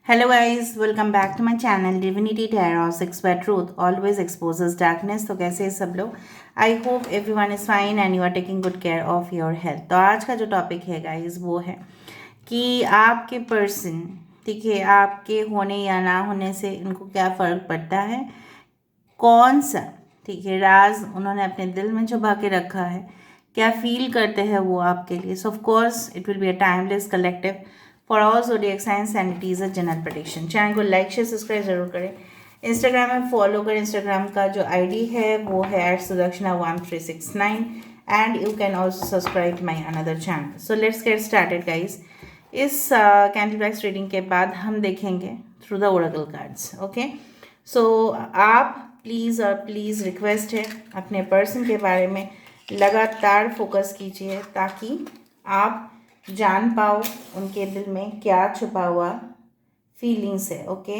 Hello guys, welcome back to my channel Divinity Tarot 6 by Truth always exposes darkness। तो कैसे हैं सब लोग? I hope everyone is fine and you are taking good care of your health. तो आज का जो topic है गाइस वो है कि आपके पर्सन, ठीक है, आपके होने या ना होने से इनको क्या फ़र्क पड़ता है, कौन सा, ठीक है, राज उन्होंने अपने दिल में छुपा के रखा है, क्या फील करते हैं वो आपके लिए। सो of course it will be a timeless collective for all zodiac signs and it is a general prediction. Channel को लाइक शेयर सब्सक्राइब जरूर करें। इंस्टाग्राम में फॉलो करें। इंस्टाग्राम का जो आईडी है वो है @sudakshana1369 and you can also subscribe my another channel. So let's get started guys. इस कैंडल ब्लैक्स रीडिंग के बाद हम देखेंगे through the oracle cards. Okay, so आप प्लीज़ और प्लीज़ रिक्वेस्ट है अपने पर्सन के बारे में लगातार फोकस कीजिए ताकि आप जान पाओ उनके दिल में क्या छुपा हुआ फीलिंग्स है। Okay,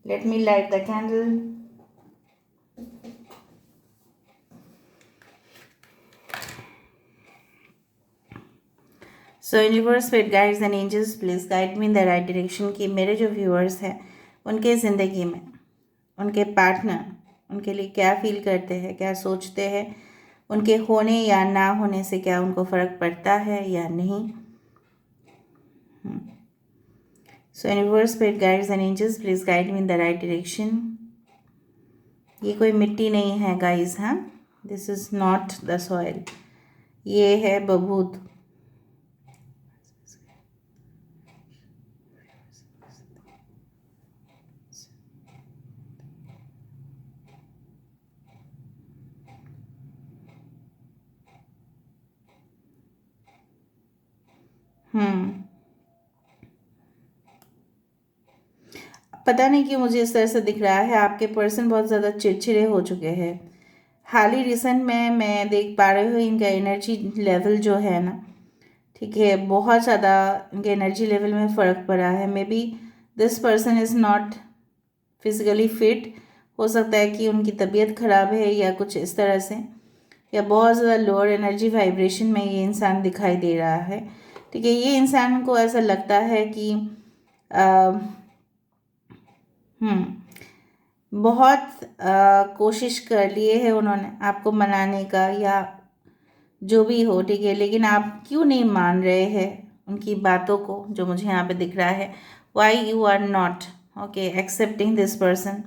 let me light the candle. So universe, spirit guides and angels please guide me in the right direction कि मेरे जो व्यूअर्स हैं उनके ज़िंदगी में उनके पार्टनर उनके लिए क्या फील करते हैं, क्या सोचते हैं, उनके होने या ना होने से क्या उनको फ़र्क पड़ता है या नहीं। So universe, spirit guides and angels please guide me in the right direction. ये कोई मिट्टी नहीं है गाइस, हाँ, this is not the soil, ये है बबूत। पता नहीं क्यों मुझे इस तरह से दिख रहा है आपके पर्सन बहुत ज़्यादा चिड़चिड़े हो चुके हैं। हाल ही रिसेंट में मैं देख पा रही हूँ इनका एनर्जी लेवल जो है ना, ठीक है, बहुत ज़्यादा इनके एनर्जी लेवल में फ़र्क पड़ा है। May be this person is not physically fit, हो सकता है कि उनकी तबीयत ख़राब है या कुछ इस तरह से, या बहुत ज़्यादा लोअर एनर्जी वाइब्रेशन में ये इंसान दिखाई दे रहा है। ठीक है, ये इंसान को ऐसा लगता है कि बहुत कोशिश कर लिए है उन्होंने आपको मनाने का या जो भी हो, ठीक है, लेकिन आप क्यों नहीं मान रहे हैं उनकी बातों को, जो मुझे यहाँ पे दिख रहा है। Why you are not okay accepting this person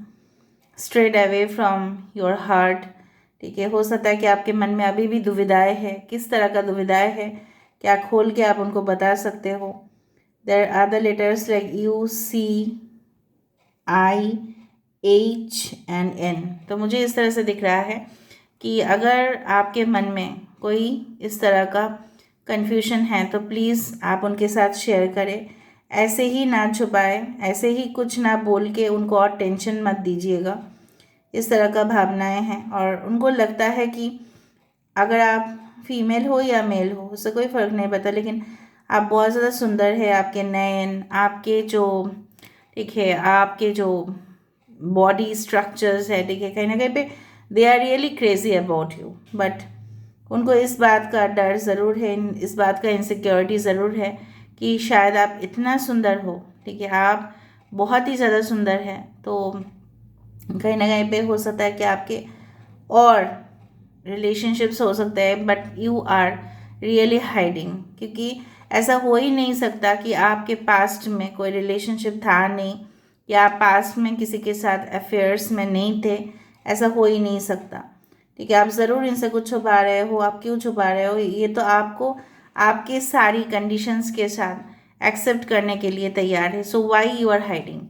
straight away from your heart. ठीक है, हो सकता है कि आपके मन में अभी भी दुविधाएं है। किस तरह का दुविधाएं है, क्या खोल के आप उनको बता सकते हो। There are the letters like UCIHNN। तो मुझे इस तरह से दिख रहा है कि अगर आपके मन में कोई इस तरह का कन्फ्यूजन है तो प्लीज़ आप उनके साथ शेयर करें। ऐसे ही ना छुपाए, ऐसे ही कुछ ना बोल के उनको और टेंशन मत दीजिएगा। इस तरह का भावनाएं हैं और उनको लगता है कि अगर आप फीमेल हो या मेल हो उससे कोई फ़र्क नहीं पड़ता, लेकिन आप बहुत ज़्यादा सुंदर है। आपके नयन, आपके जो, ठीक है, आपके जो बॉडी स्ट्रक्चर्स है, ठीक है, कहीं ना कहीं पे they are really crazy about you. But उनको इस बात का डर ज़रूर है, इस बात का इनसिक्योरिटी ज़रूर है कि शायद आप इतना सुंदर हो, ठीक है, आप बहुत ही ज़्यादा सुंदर है, तो कहीं ना कहीं पे हो सकता है कि आपके और रिलेशनशिप्स हो सकते हैं, but you are really hiding, क्योंकि ऐसा हो ही नहीं सकता कि आपके पास्ट में कोई रिलेशनशिप था नहीं या आप पास्ट में किसी के साथ अफेयर्स में नहीं थे। ऐसा हो ही नहीं सकता। ठीक है, आप ज़रूर इनसे कुछ छुपा रहे हो। आप क्यों छुपा रहे हो, ये तो आपको आपके सारी कंडीशंस के साथ एक्सेप्ट करने के लिए तैयार है। So why you are hiding,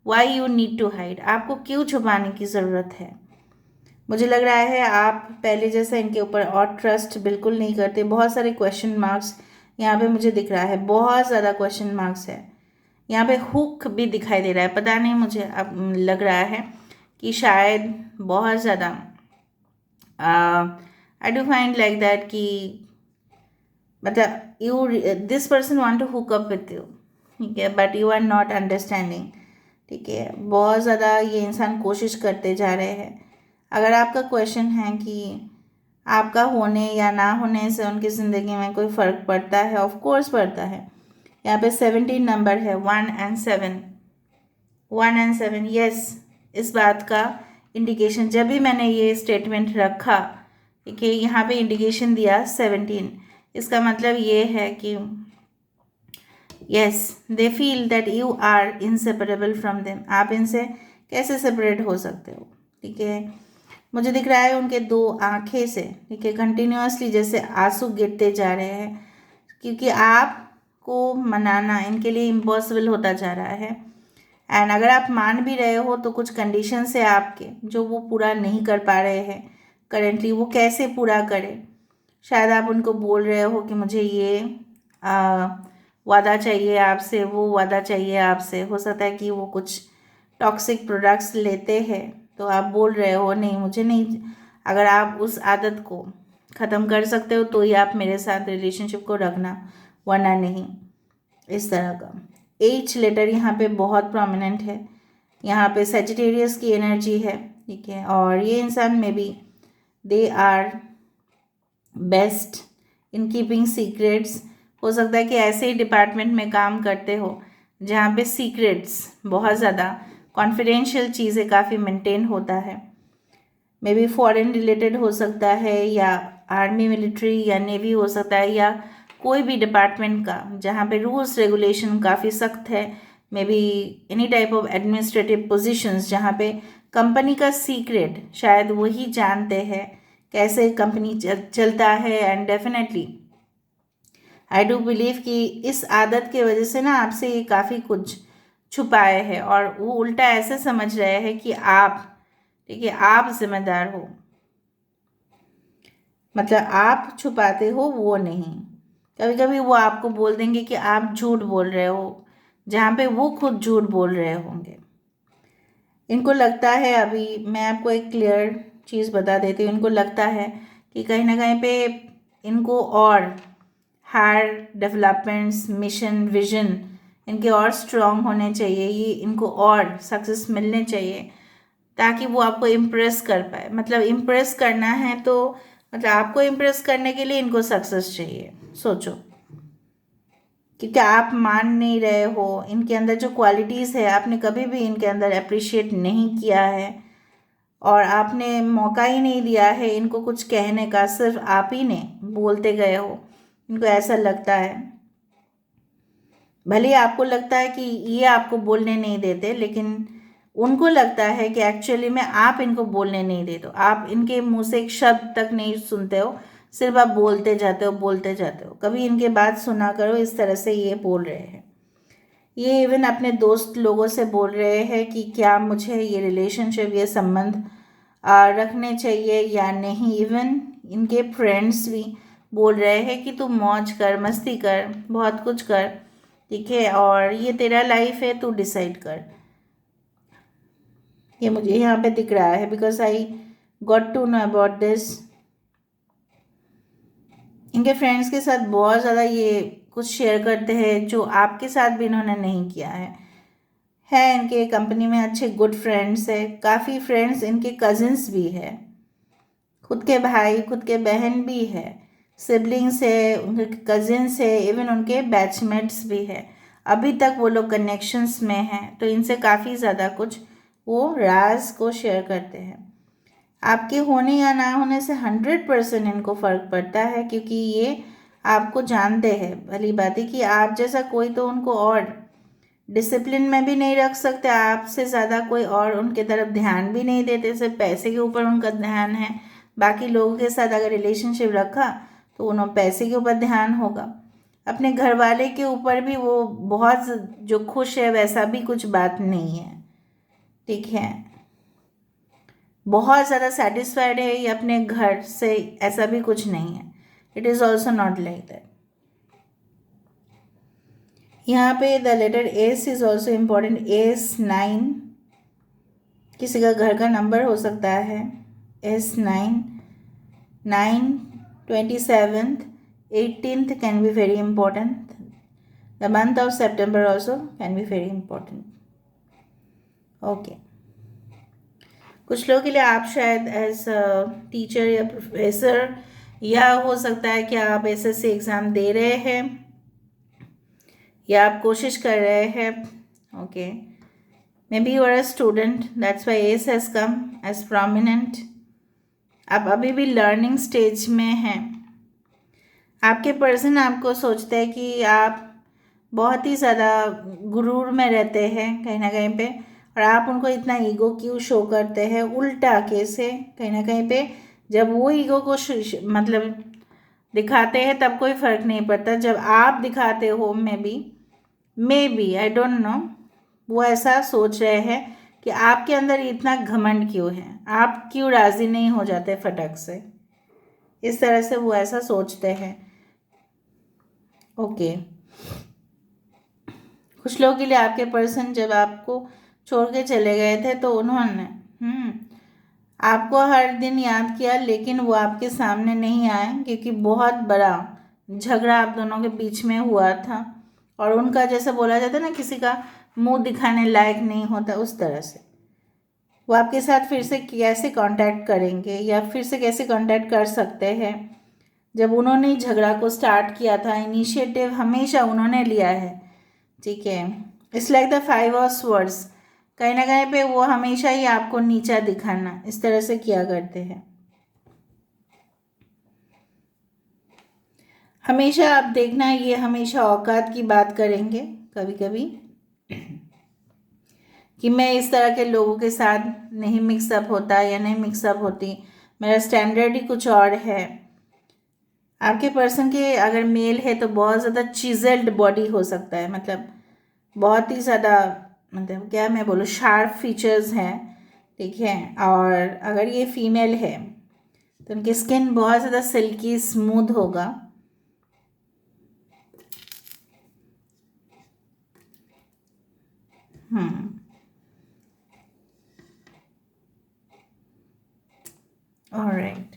why you need to hide, आपको क्यों छुपाने की ज़रूरत है। मुझे लग रहा है आप पहले जैसा इनके ऊपर और ट्रस्ट बिल्कुल नहीं करते। बहुत सारे क्वेश्चन मार्क्स यहाँ पे मुझे दिख रहा है, बहुत ज़्यादा क्वेश्चन मार्क्स है। यहाँ पे हुक भी दिखाई दे रहा है। पता नहीं, मुझे अब लग रहा है कि शायद बहुत ज़्यादा I do find like that कि मतलब you this person want to hook up with you, ठीक है, but you are not understanding. ठीक है, बहुत ज़्यादा ये इंसान कोशिश करते जा रहे हैं। अगर आपका क्वेश्चन है कि आपका होने या ना होने से उनकी ज़िंदगी में कोई फ़र्क पड़ता है, ऑफ कोर्स पड़ता है। यहाँ पे 17 नंबर है, 1 and 7, 1 and 7, यस। इस बात का इंडिकेशन, जब भी मैंने ये स्टेटमेंट रखा, ठीक है, यहाँ पे इंडिकेशन दिया 17, इसका मतलब ये है कि yes, they feel that you are inseparable from them. आप इनसे कैसे सेपरेट हो सकते हो, ठीक है। मुझे दिख रहा है उनके दो आंखें से, ठीक है, कंटिन्यूसली जैसे आंसू गिरते जा रहे हैं, क्योंकि आपको मनाना इनके लिए इम्पॉसिबल होता जा रहा है। एंड अगर आप मान भी रहे हो तो कुछ कंडीशंस है आपके जो वो पूरा नहीं कर पा रहे हैं करेंटली। वो कैसे पूरा करें, शायद आप उनको बोल रहे हो कि मुझे ये वादा चाहिए आपसे, वो वादा चाहिए आपसे। हो सकता है कि वो कुछ टॉक्सिक प्रोडक्ट्स लेते हैं, तो आप बोल रहे हो नहीं, मुझे नहीं। अगर आप उस आदत को ख़त्म कर सकते हो तो ही आप मेरे साथ रिलेशनशिप को रखना, वरना नहीं। इस तरह का H लेटर यहाँ पे बहुत प्रोमिनेंट है। यहाँ पे सेजिटेरियस की एनर्जी है, ठीक है। और ये इंसान में भी they are best in keeping secrets. हो सकता है कि ऐसे ही डिपार्टमेंट में काम करते हो जहाँ पे सीक्रेट्स बहुत ज़्यादा, कॉन्फिडेंशियल चीज़ें काफ़ी मेंटेन होता है। मे बी फॉरेन रिलेटेड हो सकता है, या आर्मी, मिलिट्री या नेवी हो सकता है, या कोई भी डिपार्टमेंट का जहाँ पे रूल्स रेगुलेशन काफ़ी सख्त है। May be any type of administrative positions जहाँ पे कंपनी का सीक्रेट शायद वही जानते हैं कैसे कंपनी चलता है। And definitely I do believe कि इस आदत की वजह से ना आपसे ये काफ़ी कुछ छुपाए हैं, और वो उल्टा ऐसे समझ रहे हैं कि आप, ठीक है, आप जिम्मेदार हो। मतलब आप छुपाते हो, वो नहीं। कभी कभी वो आपको बोल देंगे कि आप झूठ बोल रहे हो, जहाँ पे वो खुद झूठ बोल रहे होंगे। इनको लगता है, अभी मैं आपको एक क्लियर चीज़ बता देती हूँ, इनको लगता है कि कहीं ना कहीं पे इनको और हायर डेवलपमेंट्स, मिशन, विजन इनके और स्ट्रॉन्ग होने चाहिए, ये इनको और सक्सेस मिलने चाहिए, ताकि वो आपको इम्प्रेस कर पाए। मतलब इम्प्रेस करना है तो मतलब आपको इम्प्रेस करने के लिए इनको सक्सेस चाहिए। सोचो, क्योंकि आप मान नहीं रहे हो, इनके अंदर जो क्वालिटीज़ है आपने कभी भी इनके अंदर अप्रिशिएट नहीं किया है, और आपने मौका ही नहीं दिया है इनको कुछ कहने का, सिर्फ आप ही ने बोलते गए हो। इनको ऐसा लगता है, भले ही आपको लगता है कि ये आपको बोलने नहीं देते, लेकिन उनको लगता है कि एक्चुअली में आप इनको बोलने नहीं देते हो। आप इनके मुंह से एक शब्द तक नहीं सुनते हो, सिर्फ आप बोलते जाते हो, बोलते जाते हो। कभी इनके बात सुना करो, इस तरह से ये बोल रहे हैं। ये इवन अपने दोस्त लोगों से बोल रहे हैं कि क्या मुझे ये रिलेशनशिप, ये संबंध रखने चाहिए या नहीं। इवन इनके फ्रेंड्स भी बोल रहे हैं कि तू मौज कर, मस्ती कर, बहुत कुछ कर, ठीक है, और ये तेरा लाइफ है, तू डिसाइड कर। ये मुझे यहाँ पे दिख रहा है, because I got to know about this. इनके फ्रेंड्स के साथ बहुत ज़्यादा ये कुछ शेयर करते हैं जो आपके साथ भी इन्होंने नहीं किया है इनके कंपनी में अच्छे गुड फ्रेंड्स है, काफ़ी फ्रेंड्स इनके कजिन्स भी है, खुद के भाई, खुद के बहन भी है, सिबलिंग्स है, उनके कजिन्स है, इवन उनके बैचमेट्स भी है। अभी तक वो लोग कनेक्शंस में हैं, तो इनसे काफ़ी ज़्यादा कुछ वो राज को शेयर करते हैं। आपके होने या ना होने से 100% इनको फ़र्क पड़ता है, क्योंकि ये आपको जानते हैं। भली बात है कि आप जैसा कोई तो उनको और डिसिप्लिन में भी नहीं रख सकते, आपसे ज़्यादा कोई और उनके तरफ ध्यान भी नहीं देते, सिर्फ पैसे के ऊपर उनका ध्यान है। बाकी लोगों के साथ अगर रिलेशनशिप रखा तो उन्होंने पैसे के ऊपर ध्यान होगा। अपने घर वाले के ऊपर भी वो बहुत जो खुश है वैसा भी कुछ बात नहीं है, ठीक है। बहुत ज़्यादा सेटिस्फाइड है ये अपने घर से, ऐसा भी कुछ नहीं है। It is also not like that. यहाँ पे the letter S is also important. S 9 किसी का घर का नंबर हो सकता है। S 9, 9, 27th, 18th can be very important. The month of September also can be very important. Okay. कुछ लोगों के लिए आप शायद एज टीचर या प्रोफेसर, या हो सकता है कि आप एसएससी एग्ज़ाम दे रहे हैं, या आप कोशिश कर रहे हैं। Okay, maybe you are a student, that's why S has come as prominent. आप अभी भी लर्निंग स्टेज में हैं। आपके पर्सन आपको सोचते हैं कि आप बहुत ही ज़्यादा गुरूर में रहते हैं कहीं ना कहीं पे, और आप उनको इतना ईगो क्यों शो करते हैं। उल्टा केस है कहीं ना कहीं पे, जब वो ईगो को मतलब दिखाते हैं तब कोई फ़र्क नहीं पड़ता, जब आप दिखाते हो maybe I don't know, वो ऐसा सोच रहे हैं कि आपके अंदर इतना घमंड क्यों है, आप क्यों राज़ी नहीं हो जाते फटक से। इस तरह से वो ऐसा सोचते हैं। ओके, कुछ लोगों के लिए आपके पर्सन जब आपको छोड़ के चले गए थे तो उन्होंने आपको हर दिन याद किया, लेकिन वो आपके सामने नहीं आए क्योंकि बहुत बड़ा झगड़ा आप दोनों के बीच में हुआ था, और उनका जैसे बोला जाता है ना, किसी का मुंह दिखाने लायक नहीं होता, उस तरह से वो आपके साथ फिर से कैसे कांटेक्ट करेंगे या फिर से कैसे कांटेक्ट कर सकते हैं, जब उन्होंने झगड़ा को स्टार्ट किया था। इनिशिएटिव हमेशा उन्होंने लिया है, ठीक है। It's like the 5 of swords, कहीं ना कहीं पे वो हमेशा ही आपको नीचा दिखाना इस तरह से किया करते हैं। हमेशा आप देखना, ये हमेशा औकात की बात करेंगे कभी कभी, कि मैं इस तरह के लोगों के साथ नहीं मिक्सअप होता या नहीं मिक्सअप होती, मेरा स्टैंडर्ड ही कुछ और है। आपके पर्सन के अगर मेल है तो बहुत ज़्यादा चिजल्ड बॉडी हो सकता है, मतलब बहुत ही ज़्यादा, मतलब क्या मैं बोलूँ, शार्प फीचर्स हैं, ठीक है। और अगर ये फीमेल है तो उनकी स्किन बहुत ज़्यादा सिल्की स्मूथ होगा। ऑलराइट,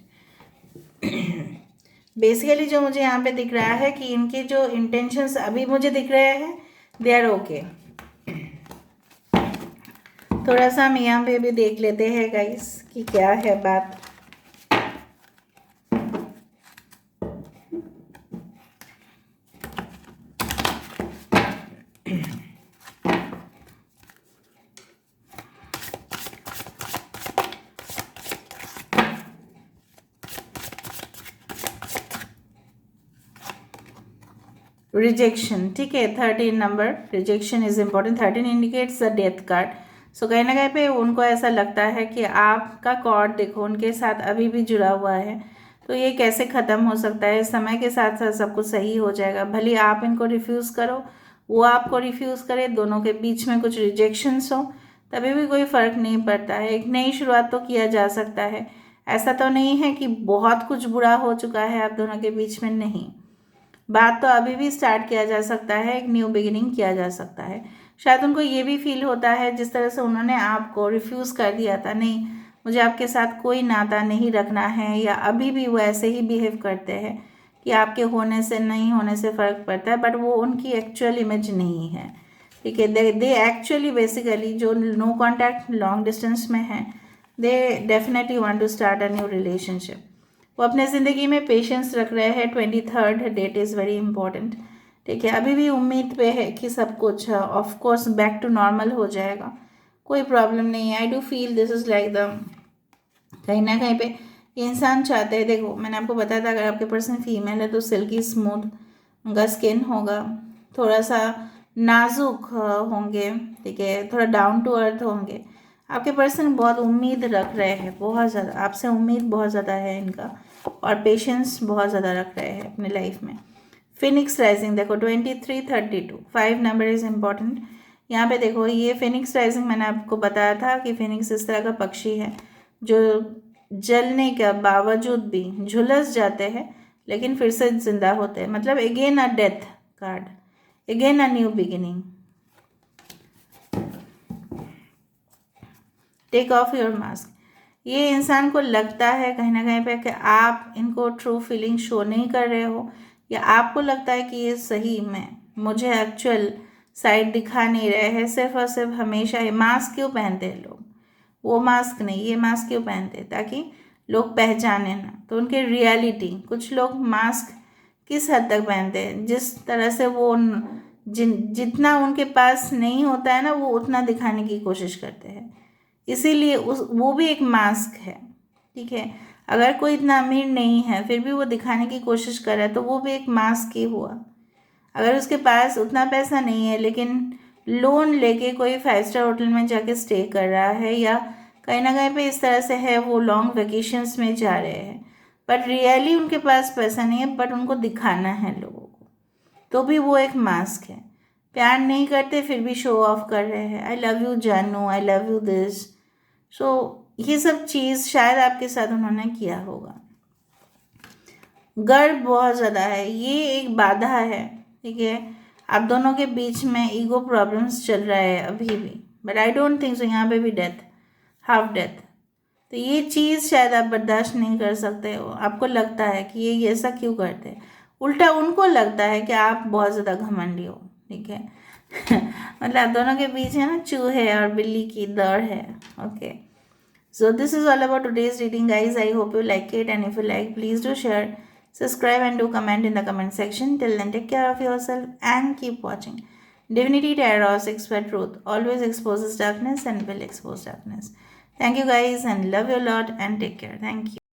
बेसिकली जो मुझे यहाँ पे दिख रहा है कि इनके जो इंटेंशंस अभी मुझे दिख रहे हैं, दे आर ओके। थोड़ा सा हम यहाँ पे भी देख लेते हैं गाइस कि क्या है बात। रिजेक्शन, ठीक है, 13 number, rejection is important. 13 indicates the death card. So कहीं ना कहीं पे उनको ऐसा लगता है कि आपका कॉर्ड देखो उनके साथ अभी भी जुड़ा हुआ है, तो ये कैसे ख़त्म हो सकता है। समय के साथ साथ सब कुछ सही हो जाएगा, भले आप इनको रिफ्यूज़ करो, वो आपको रिफ्यूज़ करे, दोनों के बीच में कुछ रिजेक्शंस हो, तभी भी कोई फ़र्क नहीं पड़ता है। एक नई शुरुआत तो किया जा सकता है, ऐसा तो नहीं है कि बहुत कुछ बुरा हो चुका है आप दोनों के बीच में, नहीं, बात तो अभी भी स्टार्ट किया जा सकता है, एक न्यू बिगिनिंग किया जा सकता है। शायद उनको ये भी फील होता है, जिस तरह से उन्होंने आपको रिफ्यूज़ कर दिया था, नहीं मुझे आपके साथ कोई नाता नहीं रखना है, या अभी भी वो ऐसे ही बिहेव करते हैं कि आपके होने से नहीं होने से फ़र्क पड़ता है, बट वो उनकी एक्चुअल इमेज नहीं है, ठीक है। दे एक्चुअली बेसिकली जो नो कॉन्टैक्ट लॉन्ग डिस्टेंस में है, they definitely want to start a new relationship. वो अपने ज़िंदगी में पेशेंस रख रहे हैं। 23rd that is very important, ठीक है। अभी भी उम्मीद पे है कि सब कुछ of course back to normal हो जाएगा, कोई प्रॉब्लम नहीं है। I do feel this is like the, कहीं ना कहीं पे ये इंसान चाहते हैं, देखो मैंने आपको बताया था अगर आपके पर्सन फीमेल है तो सिल्की स्मूथ उनका स्किन होगा, थोड़ा सा नाजुक होंगे, ठीक है, थोड़ा डाउन टू अर्थ होंगे। आपके पर्सन बहुत उम्मीद रख रहे हैं, बहुत ज़्यादा आपसे उम्मीद बहुत ज़्यादा है इनका, और पेशेंस बहुत ज़्यादा रख रहे हैं अपने लाइफ में। फिनिक्स राइजिंग देखो 2332, 5 नंबर इज़ इम्पॉर्टेंट। यहाँ पे देखो ये फिनिक्स राइजिंग मैंने आपको बताया था कि फिनिक्स इस तरह का पक्षी है जो जलने के बावजूद भी झुलस जाते हैं लेकिन फिर से जिंदा होते हैं, मतलब again a death card, again a new beginning. Take off your mask, ये इंसान को लगता है कहीं ना कहीं पे कि आप इनको ट्रू फीलिंग शो नहीं कर रहे हो, या आपको लगता है कि ये सही में मुझे एक्चुअल साइड दिखा नहीं रहे हैं, सिर्फ और सिर्फ हमेशा ये मास्क क्यों पहनते हैं लोग, वो मास्क नहीं ये मास्क क्यों पहनते हैं, ताकि लोग पहचाने ना, तो उनके रियलिटी। कुछ लोग मास्क किस हद तक पहनते हैं, जिस तरह से वो जितना उनके पास नहीं होता है ना, वो उतना दिखाने की कोशिश करते हैं। इसीलिए वो भी एक मास्क है, ठीक है। अगर कोई इतना अमीर नहीं है फिर भी वो दिखाने की कोशिश कर रहा है तो वो भी एक मास्क ही हुआ। अगर उसके पास उतना पैसा नहीं है लेकिन लोन लेके कोई 5 स्टार होटल में जाके स्टे कर रहा है, या कहीं ना कहीं पे इस तरह से है, वो लॉन्ग वेकेशंस में जा रहे हैं, बट रियली उनके पास पैसा नहीं है, बट उनको दिखाना है लोगों को, तो भी वो एक मास्क है। प्यार नहीं करते फिर भी शो ऑफ कर रहे हैं, आई लव यू जानू, आई लव यू दिस। सो ये सब चीज़ शायद आपके साथ उन्होंने किया होगा। गर्व बहुत ज़्यादा है, ये एक बाधा है, ठीक है। आप दोनों के बीच में ईगो प्रॉब्लम्स चल रहा है अभी भी, but I don't think so यहाँ पे भी डेथ, हाफ डेथ। तो ये चीज़ शायद आप बर्दाश्त नहीं कर सकते हो। आपको लगता है कि ये ऐसा क्यों करते हैं, उल्टा उनको लगता है कि आप बहुत ज़्यादा घमंडी हो, ठीक है। मतलब आप दोनों के बीच है ना चूहे और बिल्ली की दौड़ है। Okay, so this is all about today's reading, guys. I hope you like it, and if you like, please do share, subscribe, and do comment in the comment section. Till then, take care of yourself and keep watching. Divinity Tarot Expert Truth always exposes darkness and will expose darkness. Thank you, guys, and love you a lot, and take care. Thank you.